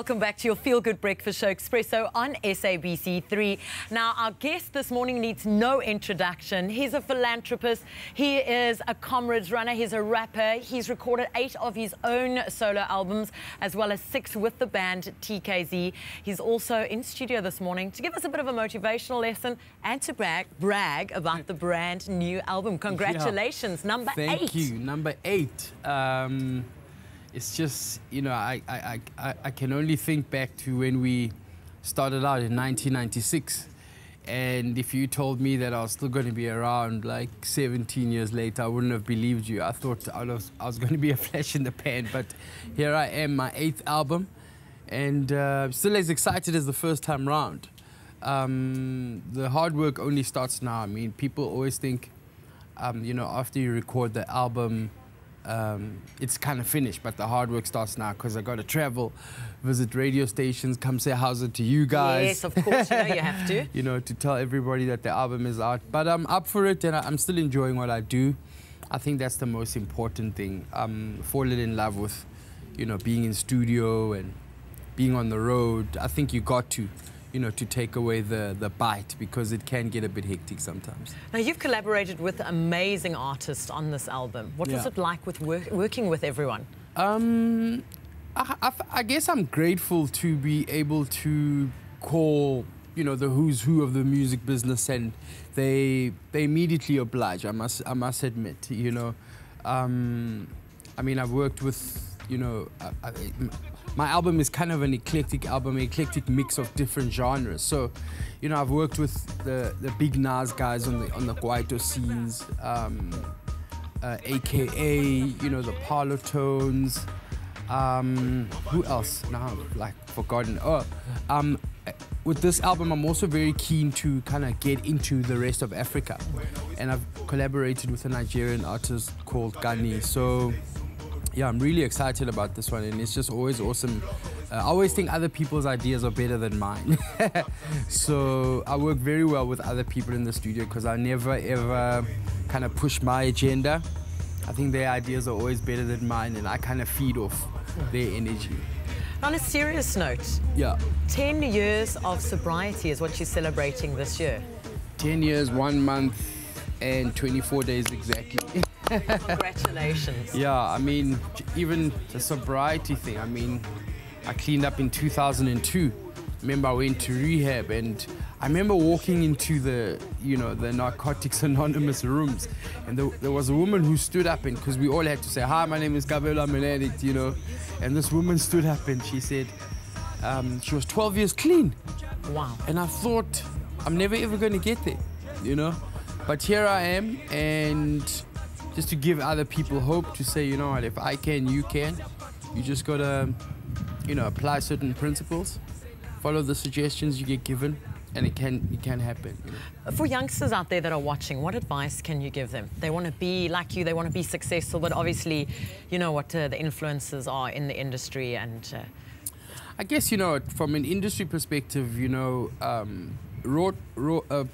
Welcome back to your feel-good breakfast show, Expresso, on SABC3. Now, our guest this morning needs no introduction. He's a philanthropist. He is a comrades runner. He's a rapper. He's recorded 8 of his own solo albums, as well as 6 with the band TKZ. He's also in studio this morning to give us a bit of a motivational lesson and to brag about the brand new album. Congratulations, number 8. Thank you, number 8. It's just, you know, I can only think back to when we started out in 1996. And if you told me that I was still going to be around like 17 years later, I wouldn't have believed you. I thought I was going to be a flash in the pan. But here I am, my 8th album, and still as excited as the first time round. The hard work only starts now. I mean, people always think, you know, after you record the album, it's kind of finished, but the hard work starts now because I got to travel, visit radio stations, come say how's it to you guys. Yes, of course, you know you have to. You know, to tell everybody that the album is out. But I'm up for it, and I'm still enjoying what I do. I think that's the most important thing. Falling in love with, you know, being in studio and being on the road. I think you got to, you know, to take away the bite, because it can get a bit hectic sometimes. Now, you've collaborated with amazing artists on this album. What was it like with working with everyone? I guess I'm grateful to be able to call, you know, the who's who of the music business, and they immediately oblige, I must admit, you know. I mean, I've worked with, you know, my album is kind of an eclectic album, an eclectic mix of different genres. So, you know, I've worked with the Big Nuz guys on the Kwaito scenes, AKA, you know, the Parlor Tones. Who else? Now I've like forgotten. With this album, I'm also very keen to kind of get into the rest of Africa, and I've collaborated with a Nigerian artist called Gani. So yeah, I'm really excited about this one, and it's just always awesome. I always think other people's ideas are better than mine. So I work very well with other people in the studio because I never ever kind of push my agenda. I think their ideas are always better than mine, and I kind of feed off their energy. On a serious note, 10 years of sobriety is what you're celebrating this year. 10 years, 1 month, and 24 days exactly. Congratulations. Yeah, I mean, even the sobriety thing, I mean, I cleaned up in 2002. Remember, I went to rehab, and I remember walking into the, you know, the Narcotics Anonymous rooms, and there was a woman who stood up, and because we all had to say, hi, my name is Kabelo Mabalane, you know, and this woman stood up and she said she was 12 years clean. Wow. And I thought, I'm never ever going to get there, you know, but here I am, and just to give other people hope, to say, you know what, if I can, you can. You just got to, you know, apply certain principles, follow the suggestions you get given, and it can happen. You know? For youngsters out there that are watching, what advice can you give them? They want to be like you, they want to be successful, but obviously, you know what the influences are in the industry, and... I guess, you know, from an industry perspective, you know,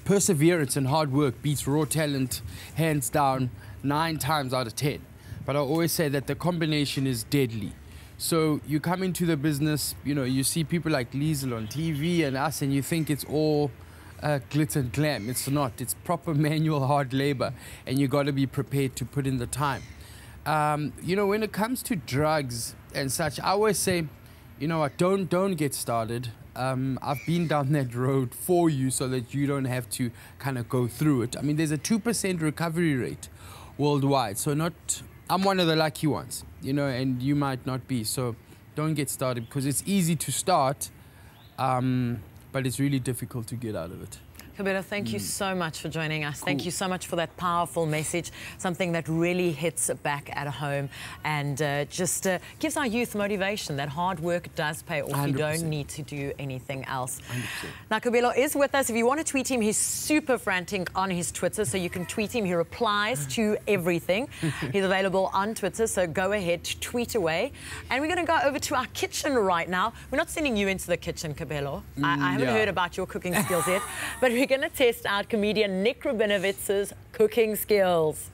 perseverance and hard work beats raw talent, hands down, 9 times out of 10. But I always say that the combination is deadly. So you come into the business, you know, you see people like Liesl on TV and us, and you think it's all glitz and glam. It's not. It's proper manual hard labor, and you got to be prepared to put in the time. You know, when it comes to drugs and such, I always say, you know what, don't get started. I've been down that road for you so that you don't have to kind of go through it. I mean, there's a 2% recovery rate worldwide, so I'm one of the lucky ones, you know, and you might not be. So don't get started, because it's easy to start, but it's really difficult to get out of it. Kabelo, thank you so much for joining us. Cool. Thank you so much for that powerful message, something that really hits back at home and just gives our youth motivation that hard work does pay off. 100%. You don't need to do anything else. 100%. Now, Kabelo is with us. If you want to tweet him, he's super frantic on his Twitter, so you can tweet him. He replies to everything. He's available on Twitter, so go ahead, tweet away. And we're going to go over to our kitchen right now. We're not sending you into the kitchen, Kabelo. I haven't heard about your cooking skills yet, but we're going to test out comedian Nick Rabinowitz's cooking skills.